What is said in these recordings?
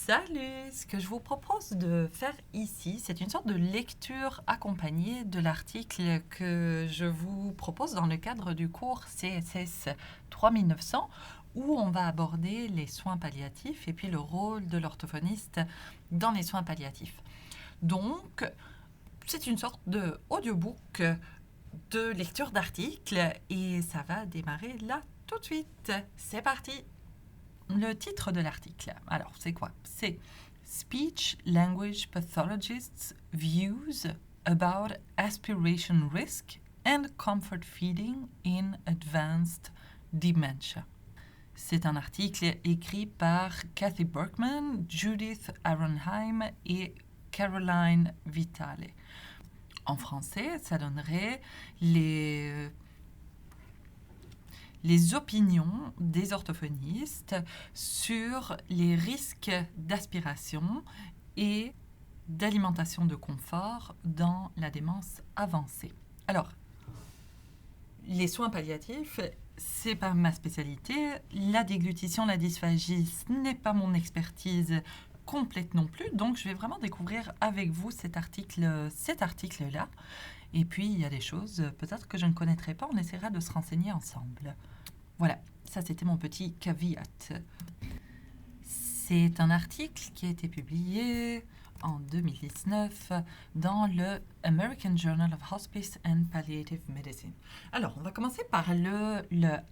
Salut! Ce que je vous propose de faire ici, c'est une sorte de lecture accompagnée de l'article que je vous propose dans le cadre du cours CSS 3900 où on va aborder les soins palliatifs et puis le rôle de l'orthophoniste dans les soins palliatifs. Donc, c'est une sorte de audiobook de lecture d'articles et ça va démarrer là tout de suite. C'est parti! Le titre de l'article, alors c'est quoi? C'est Speech Language Pathologists' Views about Aspiration Risk and Comfort Feeding in Advanced Dementia. C'est un article écrit par Kathy Berkman, Judith Aronheim et Caroline Vitale. En français, ça donnerait les opinions des orthophonistes sur les risques d'aspiration et d'alimentation de confort dans la démence avancée. Alors, les soins palliatifs, c'est pas ma spécialité. La déglutition, la dysphagie, ce n'est pas mon expertise complète non plus. Donc, je vais vraiment découvrir avec vous cet article-là. Et puis, il y a des choses peut-être que je ne connaîtrais pas. On essaiera de se renseigner ensemble. Voilà, ça c'était mon petit caveat. C'est un article qui a été publié en 2019 dans le American Journal of Hospice and Palliative Medicine. Alors, on va commencer par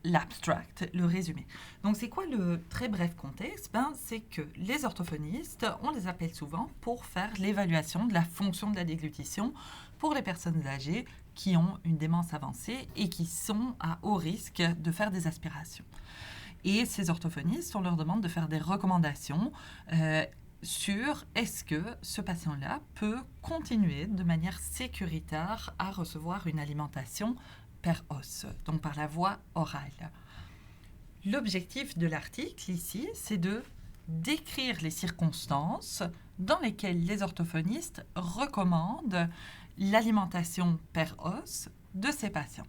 l'abstract, le résumé. Donc, c'est quoi le très bref contexte? C'est que les orthophonistes, on les appelle souvent pour faire l'évaluation de la fonction de la déglutition pour les personnes âgées qui ont une démence avancée et qui sont à haut risque de faire des aspirations. Et ces orthophonistes, on leur demande de faire des recommandations sur est-ce que ce patient-là peut continuer de manière sécuritaire à recevoir une alimentation per os, donc par la voie orale. L'objectif de l'article ici, c'est de décrire les circonstances dans lesquelles les orthophonistes recommandent l'alimentation per os de ces patients.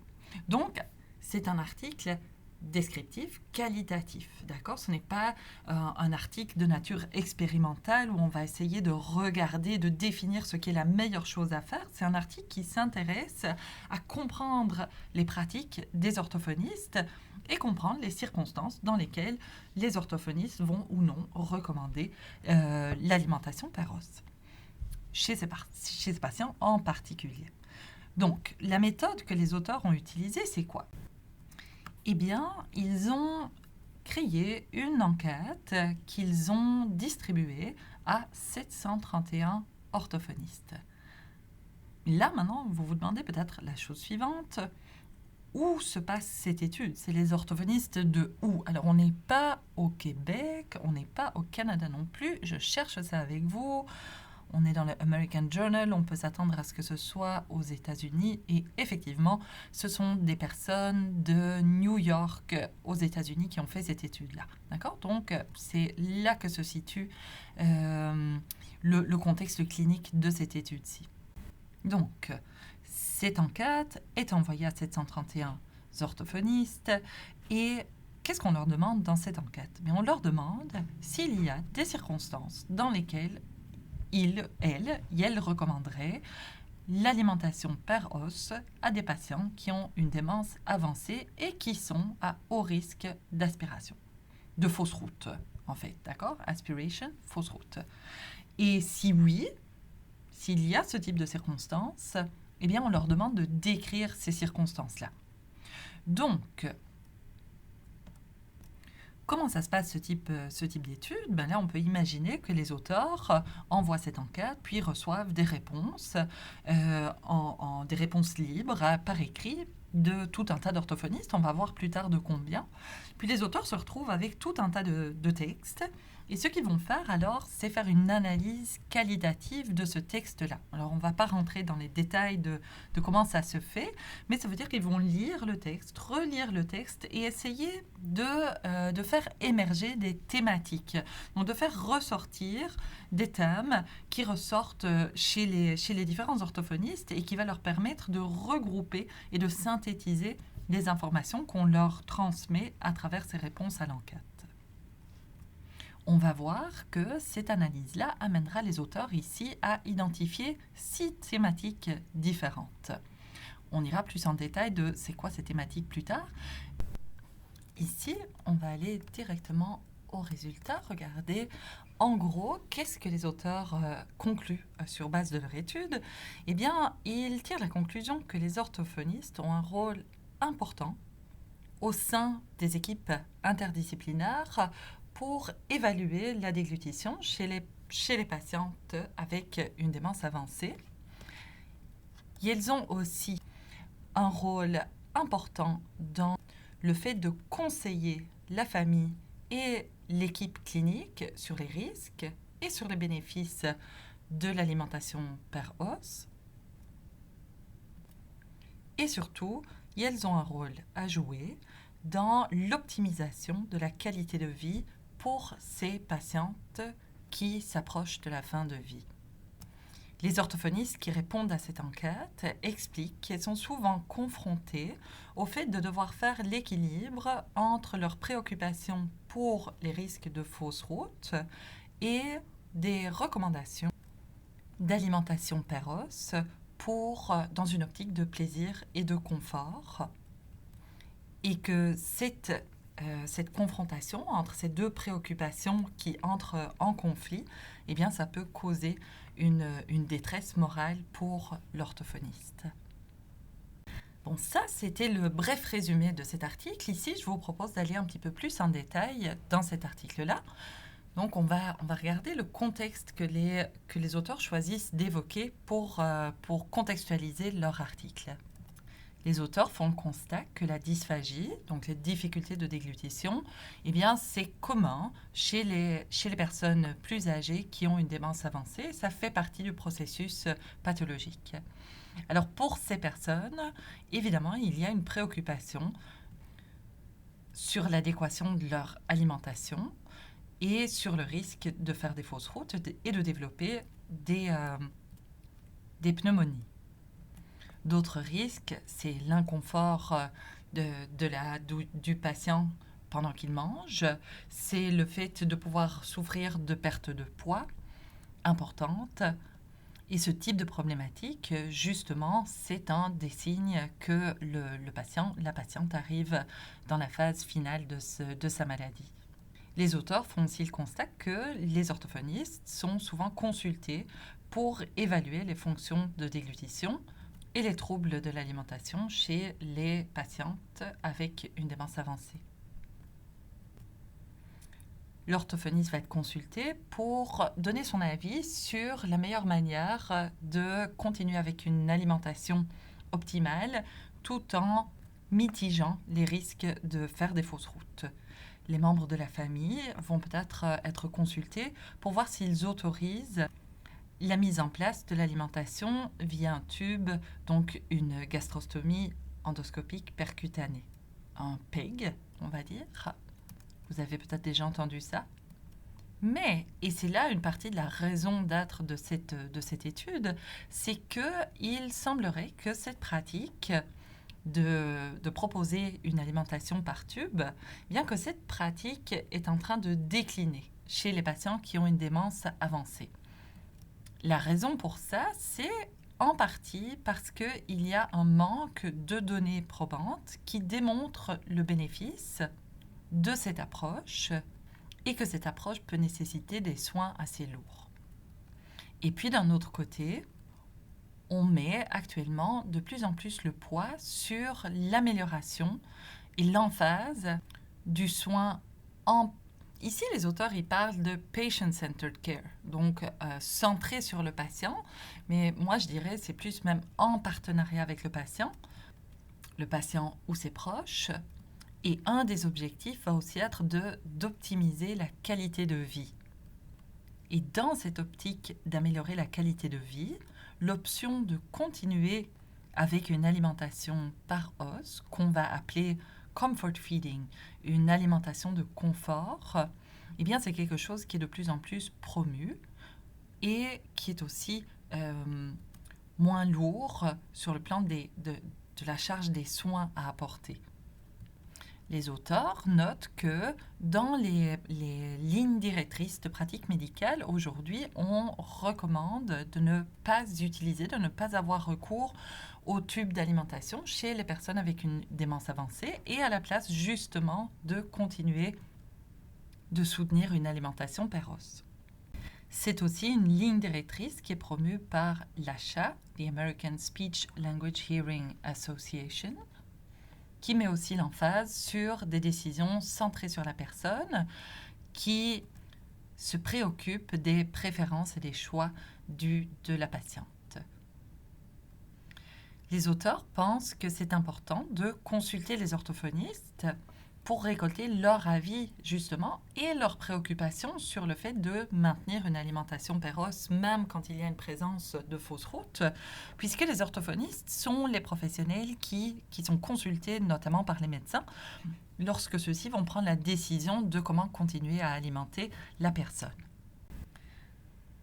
Donc, c'est un article descriptif, qualitatif, d'accord? Ce n'est pas un article de nature expérimentale où on va essayer de regarder, de définir ce qui est la meilleure chose à faire. C'est un article qui s'intéresse à comprendre les pratiques des orthophonistes et comprendre les circonstances dans lesquelles les orthophonistes vont ou non recommander l'alimentation per os chez ces patients en particulier. Donc, la méthode que les auteurs ont utilisée, c'est quoi? Eh bien, ils ont créé une enquête qu'ils ont distribuée à 731 orthophonistes. Là, maintenant, vous vous demandez peut-être la chose suivante. Où se passe cette étude? C'est les orthophonistes de où? Alors, on n'est pas au Québec, on n'est pas au Canada non plus. Je cherche ça avec vous. On est dans le American Journal, on peut s'attendre à ce que ce soit aux États-Unis. Et effectivement, ce sont des personnes de New York aux États-Unis qui ont fait cette étude-là. D'accord? Donc, c'est là que se situe le contexte clinique de cette étude-ci. Donc, cette enquête est envoyée à 731 orthophonistes et qu'est-ce qu'on leur demande dans cette enquête? Mais on leur demande s'il y a des circonstances dans lesquelles elles recommanderaient l'alimentation per os à des patients qui ont une démence avancée et qui sont à haut risque d'aspiration, de fausse route, en fait, d'accord? Aspiration, fausse route. Et si oui, s'il y a ce type de circonstances, eh bien, on leur demande de décrire ces circonstances-là. Donc, comment ça se passe ce type d'étude? Là, on peut imaginer que les auteurs envoient cette enquête, puis reçoivent des réponses, des réponses libres par écrit de tout un tas d'orthophonistes. On va voir plus tard de combien. Puis les auteurs se retrouvent avec tout un tas de textes. Et ce qu'ils vont faire alors, c'est faire une analyse qualitative de ce texte-là. Alors, on ne va pas rentrer dans les détails de comment ça se fait, mais ça veut dire qu'ils vont lire le texte, relire le texte et essayer de faire émerger des thématiques. Donc, de faire ressortir des thèmes qui ressortent chez les différents orthophonistes et qui va leur permettre de regrouper et de synthétiser les informations qu'on leur transmet à travers ces réponses à l'enquête. On va voir que cette analyse-là amènera les auteurs ici à identifier 6 thématiques différentes. On ira plus en détail de c'est quoi ces thématiques plus tard. Ici, on va aller directement au résultat. Regardez, en gros, qu'est-ce que les auteurs concluent sur base de leur étude? Eh bien, ils tirent la conclusion que les orthophonistes ont un rôle important au sein des équipes interdisciplinaires pour évaluer la déglutition chez les patientes avec une démence avancée. Ils ont aussi un rôle important dans le fait de conseiller la famille et l'équipe clinique sur les risques et sur les bénéfices de l'alimentation per os. Et surtout, ils ont un rôle à jouer dans l'optimisation de la qualité de vie pour ces patientes qui s'approchent de la fin de vie. Les orthophonistes qui répondent à cette enquête expliquent qu'elles sont souvent confrontées au fait de devoir faire l'équilibre entre leurs préoccupations pour les risques de fausse route et des recommandations d'alimentation per os dans une optique de plaisir et de confort. Et que cette confrontation entre ces deux préoccupations qui entrent en conflit, eh bien, ça peut causer une détresse morale pour l'orthophoniste. Bon, ça, c'était le bref résumé de cet article. Ici, je vous propose d'aller un petit peu plus en détail dans cet article-là. Donc, on va regarder le contexte que les auteurs choisissent d'évoquer pour contextualiser leur article. Les auteurs font le constat que la dysphagie, donc les difficultés de déglutition, eh bien, c'est commun chez les personnes plus âgées qui ont une démence avancée. Ça fait partie du processus pathologique. Alors, pour ces personnes, évidemment, il y a une préoccupation sur l'adéquation de leur alimentation et sur le risque de faire des fausses routes et de développer des pneumonies. D'autres risques, c'est l'inconfort du patient pendant qu'il mange, c'est le fait de pouvoir souffrir de perte de poids importante. Et ce type de problématique, justement, c'est un des signes que la patiente arrive dans la phase finale de sa maladie. Les auteurs font aussi le constat que les orthophonistes sont souvent consultés pour évaluer les fonctions de déglutition et les troubles de l'alimentation chez les patientes avec une démence avancée. L'orthophoniste va être consulté pour donner son avis sur la meilleure manière de continuer avec une alimentation optimale tout en mitigeant les risques de faire des fausses routes. Les membres de la famille vont peut-être être consultés pour voir s'ils autorisent la mise en place de l'alimentation via un tube, donc une gastrostomie endoscopique percutanée. Un PEG, on va dire. Vous avez peut-être déjà entendu ça. Mais, et c'est là une partie de la raison d'être de cette étude, c'est qu'il semblerait que cette pratique de proposer une alimentation par tube, bien que cette pratique est en train de décliner chez les patients qui ont une démence avancée. La raison pour ça, c'est en partie parce qu'il y a un manque de données probantes qui démontrent le bénéfice de cette approche et que cette approche peut nécessiter des soins assez lourds. Et puis d'un autre côté, on met actuellement de plus en plus le poids sur l'amélioration et l'emphase du soin en. Ici, les auteurs ils parlent de patient-centered care, donc centré sur le patient, mais moi je dirais c'est plus même en partenariat avec le patient ou ses proches. Et un des objectifs va aussi être d'optimiser la qualité de vie. Et dans cette optique d'améliorer la qualité de vie, l'option de continuer avec une alimentation par os, qu'on va appeler comfort feeding, une alimentation de confort, eh bien c'est quelque chose qui est de plus en plus promu et qui est aussi moins lourd sur le plan de la charge des soins à apporter. Les auteurs notent que dans les lignes directrices de pratique médicale, aujourd'hui, on recommande de ne pas utiliser, de ne pas avoir recours aux tubes d'alimentation chez les personnes avec une démence avancée et à la place, justement, de continuer de soutenir une alimentation péros. C'est aussi une ligne directrice qui est promue par l'ASHA, the American Speech Language Hearing Association, qui met aussi l'emphase sur des décisions centrées sur la personne, qui se préoccupe des préférences et des choix de la patiente. Les auteurs pensent que c'est important de consulter les orthophonistes pour récolter leur avis, justement, et leurs préoccupations sur le fait de maintenir une alimentation péros, même quand il y a une présence de fausses routes, puisque les orthophonistes sont les professionnels qui sont consultés, notamment par les médecins, lorsque ceux-ci vont prendre la décision de comment continuer à alimenter la personne.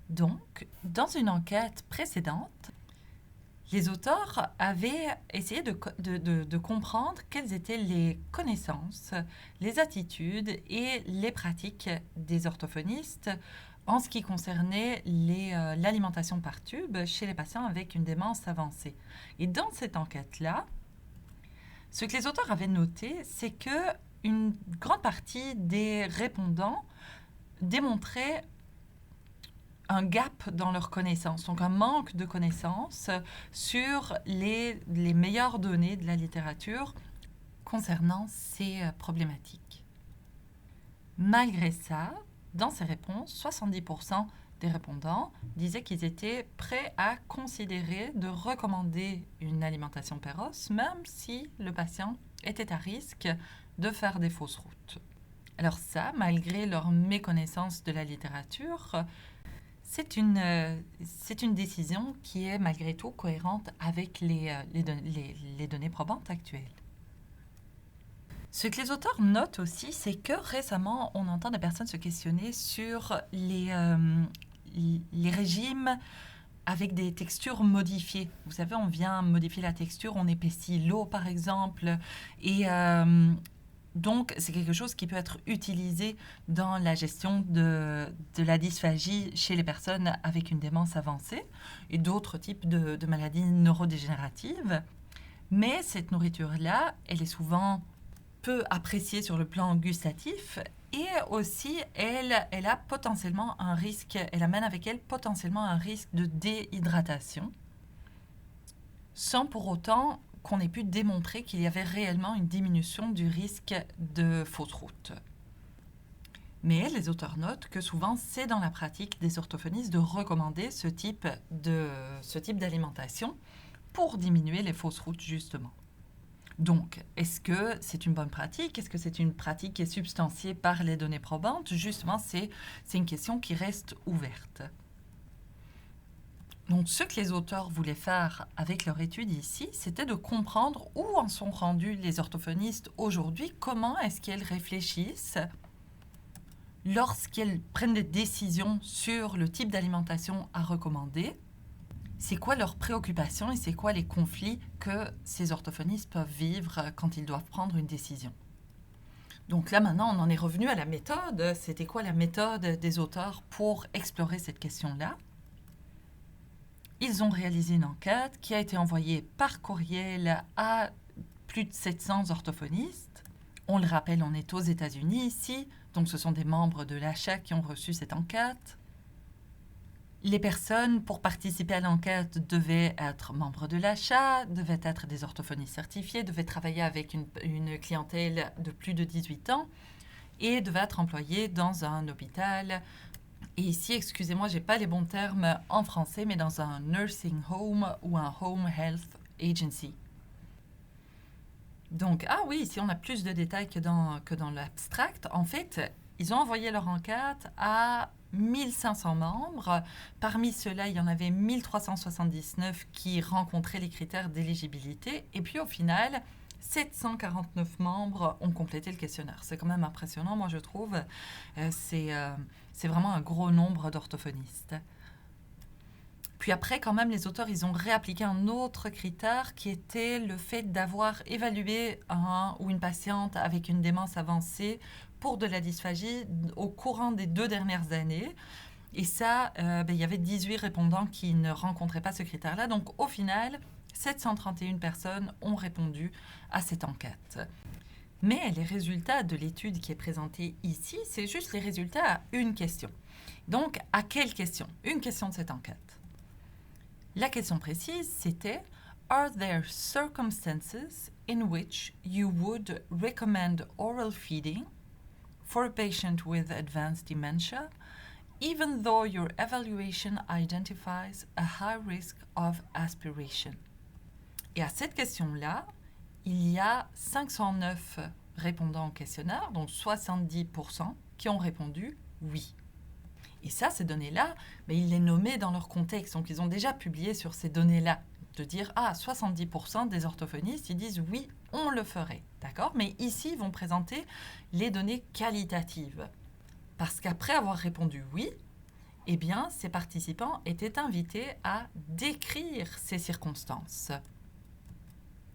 Donc, dans une enquête précédente, les auteurs avaient essayé de comprendre quelles étaient les connaissances, les attitudes et les pratiques des orthophonistes en ce qui concernait l'alimentation par tube chez les patients avec une démence avancée. Et dans cette enquête-là, ce que les auteurs avaient noté, c'est qu'une grande partie des répondants démontraient un gap dans leurs connaissances, donc un manque de connaissances sur les meilleures données de la littérature concernant ces problématiques. Malgré ça, dans ces réponses, 70% des répondants disaient qu'ils étaient prêts à considérer de recommander une alimentation péros, même si le patient était à risque de faire des fausses routes. Alors ça, malgré leur méconnaissance de la littérature, c'est une décision qui est malgré tout cohérente avec les données probantes actuelles. Ce que les auteurs notent aussi, c'est que récemment, on entend des personnes se questionner sur les régimes avec des textures modifiées. Vous savez, on vient modifier la texture, on épaissit l'eau par exemple, et donc, c'est quelque chose qui peut être utilisé dans la gestion de la dysphagie chez les personnes avec une démence avancée et d'autres types de maladies neurodégénératives. Mais cette nourriture-là, elle est souvent peu appréciée sur le plan gustatif et aussi, elle a potentiellement un risque, elle amène avec elle potentiellement un risque de déhydratation, sans pour autant qu'on ait pu démontrer qu'il y avait réellement une diminution du risque de fausses routes. Mais les auteurs notent que souvent, c'est dans la pratique des orthophonistes de recommander ce type d'alimentation pour diminuer les fausses routes, justement. Donc, est-ce que c'est une bonne pratique? Est-ce que c'est une pratique qui est substantiée par les données probantes? Justement, c'est une question qui reste ouverte. Donc, ce que les auteurs voulaient faire avec leur étude ici, c'était de comprendre où en sont rendus les orthophonistes aujourd'hui, comment est-ce qu'ils réfléchissent lorsqu'ils prennent des décisions sur le type d'alimentation à recommander, c'est quoi leurs préoccupations et c'est quoi les conflits que ces orthophonistes peuvent vivre quand ils doivent prendre une décision. Donc là, maintenant, on en est revenu à la méthode. C'était quoi la méthode des auteurs pour explorer cette question-là? Ils ont réalisé une enquête qui a été envoyée par courriel à plus de 700 orthophonistes. On le rappelle, on est aux États-Unis ici, donc ce sont des membres de l'ASHA qui ont reçu cette enquête. Les personnes, pour participer à l'enquête, devaient être membres de l'ASHA, devaient être des orthophonistes certifiés, devaient travailler avec une clientèle de plus de 18 ans et devaient être employés dans un hôpital. Et ici, excusez-moi, je n'ai pas les bons termes en français, mais dans un nursing home ou un home health agency. Donc, ah oui, ici on a plus de détails que dans l'abstract. En fait, ils ont envoyé leur enquête à 1500 membres. Parmi ceux-là, il y en avait 1379 qui rencontraient les critères d'éligibilité. Et puis au final, 749 membres ont complété le questionnaire. C'est quand même impressionnant, moi je trouve. C'est vraiment un gros nombre d'orthophonistes. Puis après, quand même, les auteurs, ils ont réappliqué un autre critère qui était le fait d'avoir évalué un ou une patiente avec une démence avancée pour de la dysphagie au courant des 2 dernières années. Et ça, il y avait 18 répondants qui ne rencontraient pas ce critère-là. Donc, au final, 731 personnes ont répondu à cette enquête. Mais les résultats de l'étude qui est présentée ici, c'est juste les résultats à une question. Donc, à quelle question? Une question de cette enquête. La question précise, c'était « Are there circumstances in which you would recommend oral feeding for a patient with advanced dementia, even though your evaluation identifies a high risk of aspiration ?» Et à cette question-là, il y a 509 répondants au questionnaire, donc 70%, qui ont répondu « oui ». Et ça, ces données-là, ils les nommaient dans leur contexte. Donc, ils ont déjà publié sur ces données-là. De dire, 70% des orthophonistes, ils disent oui, on le ferait. D'accord? Mais ici, ils vont présenter les données qualitatives. Parce qu'après avoir répondu oui, eh bien, ces participants étaient invités à décrire ces circonstances.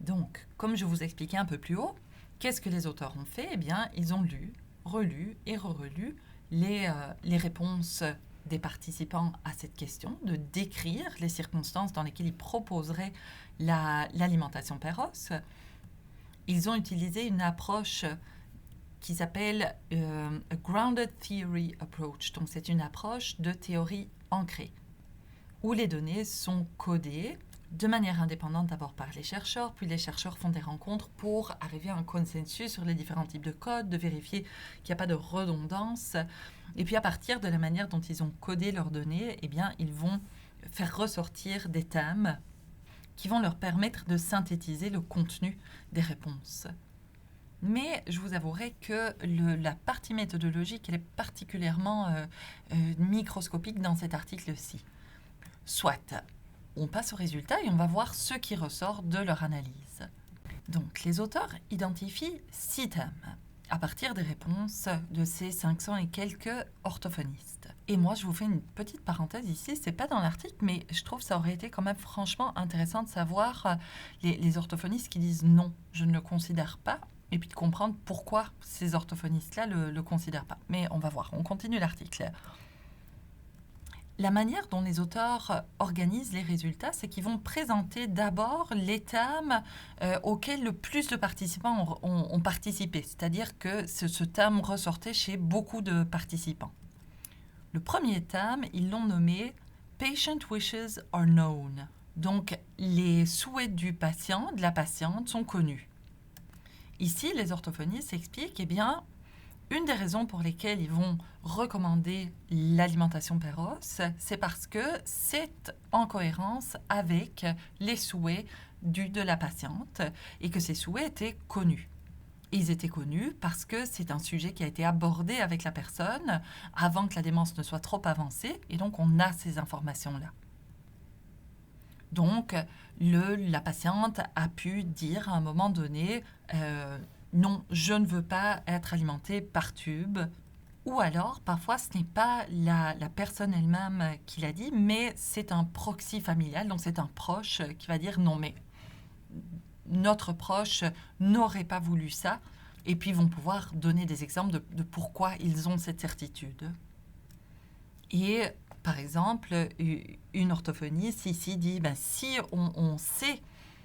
Donc, comme je vous expliquais un peu plus haut, qu'est-ce que les auteurs ont fait? Eh bien, ils ont lu, relu et re-relu les réponses des participants à cette question, de décrire les circonstances dans lesquelles ils proposeraient l'alimentation péros. Ils ont utilisé une approche qui s'appelle a Grounded Theory Approach. Donc, c'est une approche de théorie ancrée, où les données sont codées de manière indépendante d'abord par les chercheurs, puis les chercheurs font des rencontres pour arriver à un consensus sur les différents types de codes, de vérifier qu'il n'y a pas de redondance. Et puis à partir de la manière dont ils ont codé leurs données, eh bien, ils vont faire ressortir des thèmes qui vont leur permettre de synthétiser le contenu des réponses. Mais je vous avouerai que la partie méthodologique, elle est particulièrement microscopique dans cet article-ci. Soit, on passe aux résultats et on va voir ce qui ressort de leur analyse. Donc, les auteurs identifient 6 thèmes à partir des réponses de ces 500 et quelques orthophonistes. Et moi, je vous fais une petite parenthèse ici, c'est pas dans l'article, mais je trouve que ça aurait été quand même franchement intéressant de savoir les orthophonistes qui disent non, je ne le considère pas, et puis de comprendre pourquoi ces orthophonistes-là ne le considèrent pas. Mais on va voir, on continue l'article. La manière dont les auteurs organisent les résultats, c'est qu'ils vont présenter d'abord les thèmes auxquels le plus de participants ont participé. C'est-à-dire que ce thème ressortait chez beaucoup de participants. Le premier thème, ils l'ont nommé « Patient wishes are known ». Donc, les souhaits du patient, de la patiente, sont connus. Ici, les orthophonistes expliquent, une des raisons pour lesquelles ils vont recommander l'alimentation péros, c'est parce que c'est en cohérence avec les souhaits de la patiente et que ces souhaits étaient connus. Et ils étaient connus parce que c'est un sujet qui a été abordé avec la personne avant que la démence ne soit trop avancée, et donc on a ces informations-là. Donc, la patiente a pu dire à un moment donné non, je ne veux pas être alimentée par tube. Ou alors, parfois, ce n'est pas la personne elle-même qui l'a dit, mais c'est un proxy familial, donc c'est un proche qui va dire non, mais notre proche n'aurait pas voulu ça. Et puis, ils vont pouvoir donner des exemples de pourquoi ils ont cette certitude. Et, par exemple, une orthophoniste ici dit, si on sait,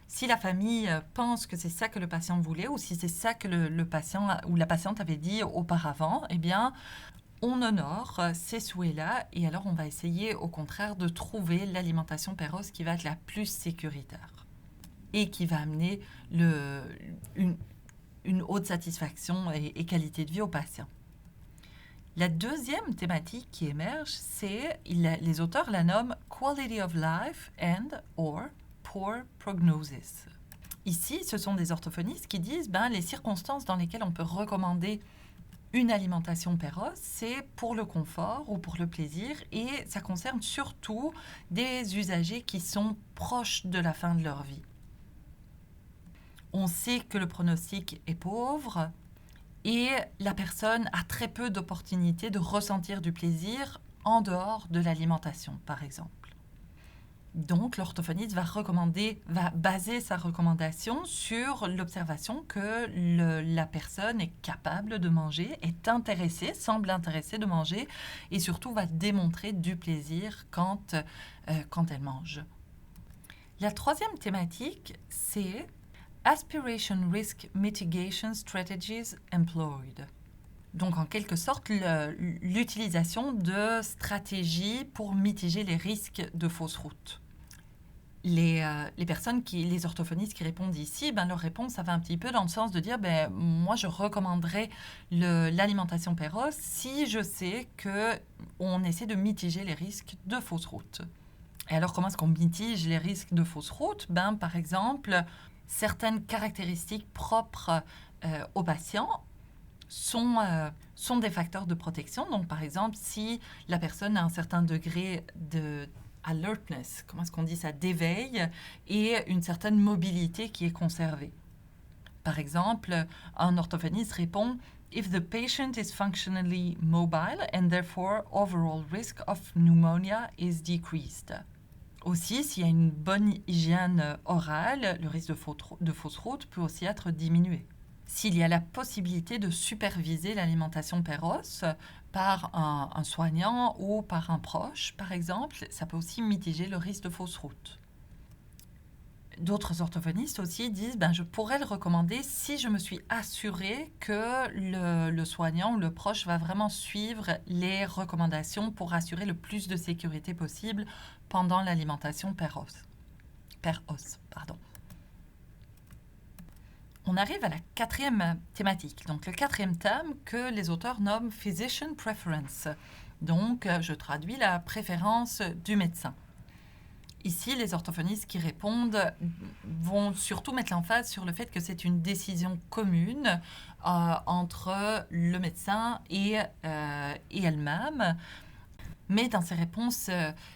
si la famille pense que c'est ça que le patient voulait, ou si c'est ça que le patient ou la patiente avait dit auparavant, on honore ces souhaits-là, et alors on va essayer au contraire de trouver l'alimentation péros qui va être la plus sécuritaire et qui va amener une haute satisfaction et qualité de vie au patient. La deuxième thématique qui émerge, c'est, les auteurs la nomment « Quality of life and or poor prognosis ». Ici, ce sont des orthophonistes qui disent les circonstances dans lesquelles on peut recommander une alimentation péros, c'est pour le confort ou pour le plaisir, et ça concerne surtout des usagers qui sont proches de la fin de leur vie. On sait que le pronostic est pauvre et la personne a très peu d'opportunités de ressentir du plaisir en dehors de l'alimentation, par exemple. Donc, l'orthophoniste va baser sa recommandation sur l'observation que la personne est capable de manger, semble intéressée de manger, et surtout va démontrer du plaisir quand elle mange. La troisième thématique, c'est Aspiration Risk Mitigation Strategies Employed. Donc, en quelque sorte, l'utilisation de stratégies pour mitiger les risques de fausse route. Les orthophonistes qui répondent ici, leur réponse, ça va un petit peu dans le sens de dire, moi, je recommanderais l'alimentation péros si je sais qu'on essaie de mitiger les risques de fausse route. Et alors, comment est-ce qu'on mitige les risques de fausse route ? Par exemple, certaines caractéristiques propres aux patients sont des facteurs de protection. Donc, par exemple, si la personne a un certain degré de alertness, comment est-ce qu'on dit ça, d'éveil, et une certaine mobilité qui est conservée. Par exemple, un orthophoniste répond « If the patient is functionally mobile and therefore overall risk of pneumonia is decreased ». Aussi, s'il y a une bonne hygiène orale, le risque de fausse route peut aussi être diminué. S'il y a la possibilité de superviser l'alimentation péros par un soignant ou par un proche, par exemple, ça peut aussi mitiger le risque de fausse route. D'autres orthophonistes aussi disent je pourrais le recommander si je me suis assuré que le soignant ou le proche va vraiment suivre les recommandations pour assurer le plus de sécurité possible pendant l'alimentation per os. On arrive à la quatrième thématique, donc le quatrième thème que les auteurs nomment Physician Preference. Donc, je traduis la préférence du médecin. Ici, les orthophonistes qui répondent vont surtout mettre l'emphase sur le fait que c'est une décision commune entre le médecin et elle-même. Mais dans ces réponses,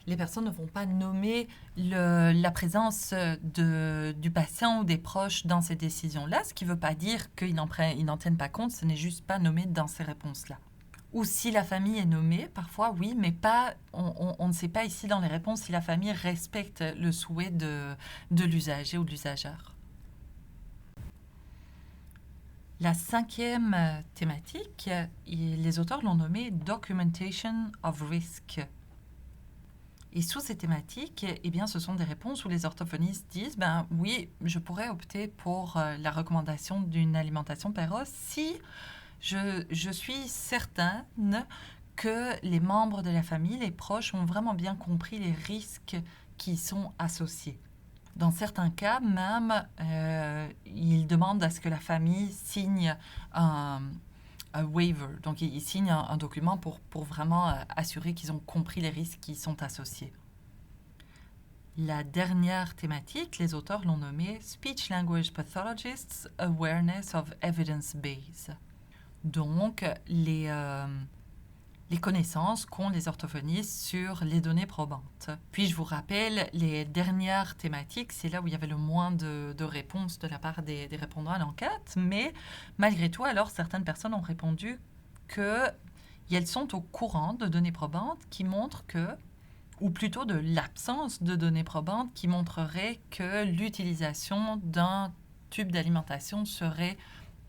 les personnes ne vont pas nommer la présence du patient ou des proches dans ces décisions-là, ce qui ne veut pas dire qu'ils n'en tiennent pas compte, ce n'est juste pas nommé dans ces réponses-là. Ou si la famille est nommée, parfois oui, mais pas, on ne sait pas ici dans les réponses si la famille respecte le souhait de l'usager ou de l'usageur. La cinquième thématique, les auteurs l'ont nommée Documentation of Risk. Et sous ces thématiques, ce sont des réponses où les orthophonistes disent oui, je pourrais opter pour la recommandation d'une alimentation péros si je suis certaine que les membres de la famille, les proches, ont vraiment bien compris les risques qui y sont associés. Dans certains cas, même, ils demandent à ce que la famille signe un waiver. Donc, ils signent un document pour vraiment assurer qu'ils ont compris les risques qui y sont associés. La dernière thématique, les auteurs l'ont nommée Speech Language Pathologists Awareness of Evidence Base. Donc, les connaissances qu'ont les orthophonistes sur les données probantes. Puis, je vous rappelle, les dernières thématiques, c'est là où il y avait le moins de réponses de la part des répondants à l'enquête, mais malgré tout, alors, certaines personnes ont répondu qu'elles sont au courant de données probantes qui montrent ou plutôt de l'absence de données probantes qui montreraient que l'utilisation d'un tube d'alimentation serait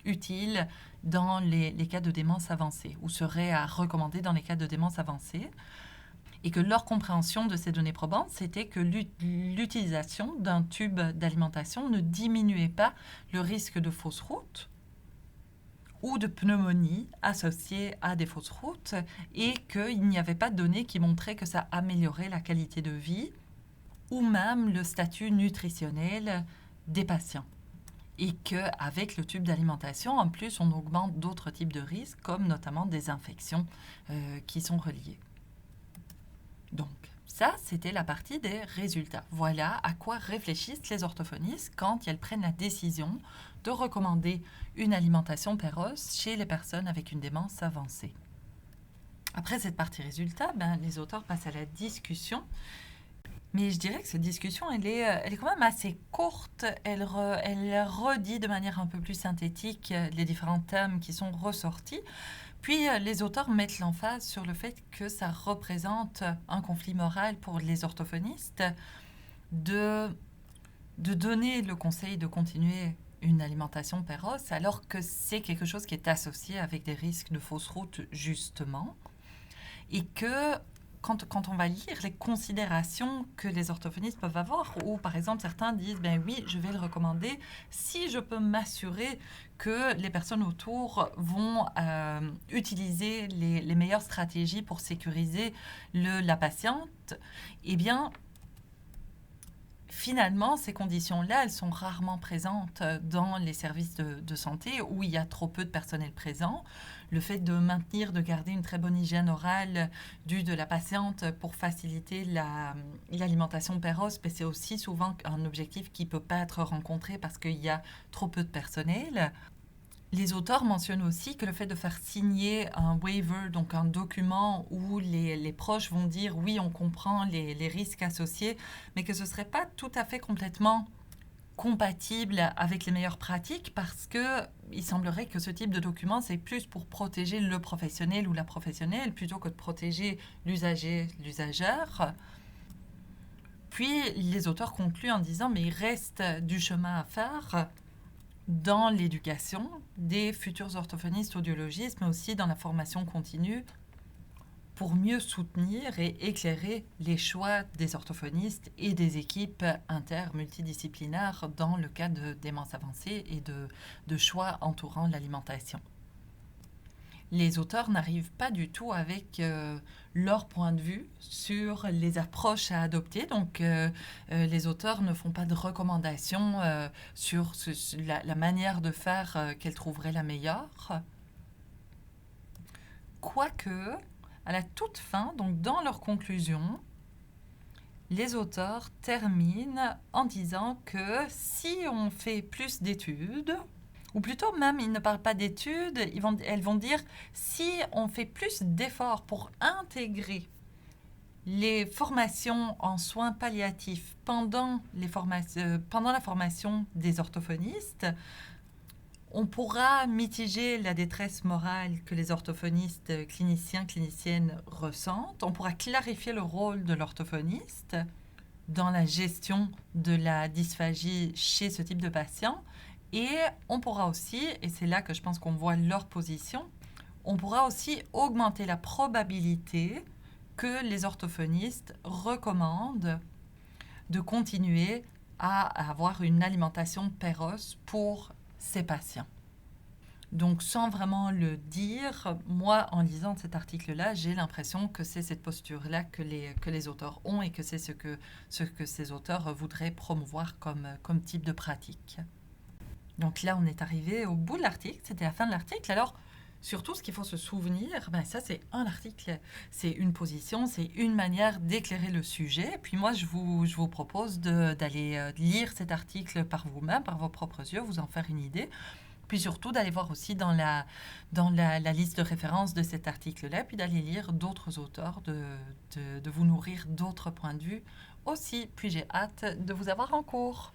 utile dans les cas de démence avancée ou serait à recommander dans les cas de démence avancée et que leur compréhension de ces données probantes, c'était que l'utilisation d'un tube d'alimentation ne diminuait pas le risque de fausse route ou de pneumonie associée à des fausses routes et qu'il n'y avait pas de données qui montraient que ça améliorait la qualité de vie ou même le statut nutritionnel des patients. Et qu'avec le tube d'alimentation, en plus, on augmente d'autres types de risques, comme notamment des infections qui sont reliées. Donc, ça, c'était la partie des résultats. Voilà à quoi réfléchissent les orthophonistes quand elles prennent la décision de recommander une alimentation péros chez les personnes avec une démence avancée. Après cette partie résultats, les auteurs passent à la discussion. Mais je dirais que cette discussion, elle est quand même assez courte. Elle redit de manière un peu plus synthétique les différents thèmes qui sont ressortis. Puis, les auteurs mettent l'emphase sur le fait que ça représente un conflit moral pour les orthophonistes de donner le conseil de continuer une alimentation péroce alors que c'est quelque chose qui est associé avec des risques de fausse route justement et que quand on va lire les considérations que les orthophonistes peuvent avoir, ou par exemple certains disent, ben oui, je vais le recommander si je peux m'assurer que les personnes autour vont utiliser les meilleures stratégies pour sécuriser la patiente, eh bien, finalement, ces conditions-là, elles sont rarement présentes dans les services de santé où il y a trop peu de personnel présent. Le fait de maintenir, de garder une très bonne hygiène orale de la patiente pour faciliter l'alimentation péroce, c'est aussi souvent un objectif qui ne peut pas être rencontré parce qu'il y a trop peu de personnel. Les auteurs mentionnent aussi que le fait de faire signer un waiver, donc un document où les proches vont dire oui, on comprend les risques associés, mais que ce ne serait pas tout à fait complètement compatible avec les meilleures pratiques parce qu'il semblerait que ce type de document, c'est plus pour protéger le professionnel ou la professionnelle plutôt que de protéger l'usager, l'usagère. Puis les auteurs concluent en disant mais il reste du chemin à faire dans l'éducation des futurs orthophonistes audiologistes, mais aussi dans la formation continue pour mieux soutenir et éclairer les choix des orthophonistes et des équipes multidisciplinaires dans le cas de démence avancée et de choix entourant l'alimentation. Les auteurs n'arrivent pas du tout avec leur point de vue sur les approches à adopter. Donc, les auteurs ne font pas de recommandations sur la manière de faire qu'elles trouveraient la meilleure. Quoique, à la toute fin, donc dans leur conclusion, les auteurs terminent en disant que si on fait plus d'études, ou plutôt même, ils ne parlent pas d'études, elles vont dire si on fait plus d'efforts pour intégrer les formations en soins palliatifs pendant la formation des orthophonistes, on pourra mitiger la détresse morale que les orthophonistes cliniciennes ressentent, on pourra clarifier le rôle de l'orthophoniste dans la gestion de la dysphagie chez ce type de patient. Et on pourra aussi, et c'est là que je pense qu'on voit leur position, on pourra aussi augmenter la probabilité que les orthophonistes recommandent de continuer à avoir une alimentation péroce pour ces patients. Donc, sans vraiment le dire, moi, en lisant cet article-là, j'ai l'impression que c'est cette posture-là que les auteurs ont et que c'est ce que ces auteurs voudraient promouvoir comme type de pratique. Donc là, on est arrivé au bout de l'article, c'était la fin de l'article. Alors, surtout, ce qu'il faut se souvenir, ça c'est un article, c'est une position, c'est une manière d'éclairer le sujet. Puis moi, je vous propose d'aller lire cet article par vous-même, par vos propres yeux, vous en faire une idée. Puis surtout d'aller voir aussi dans la liste de référence de cet article-là, puis d'aller lire d'autres auteurs, de vous nourrir d'autres points de vue aussi. Puis j'ai hâte de vous avoir en cours.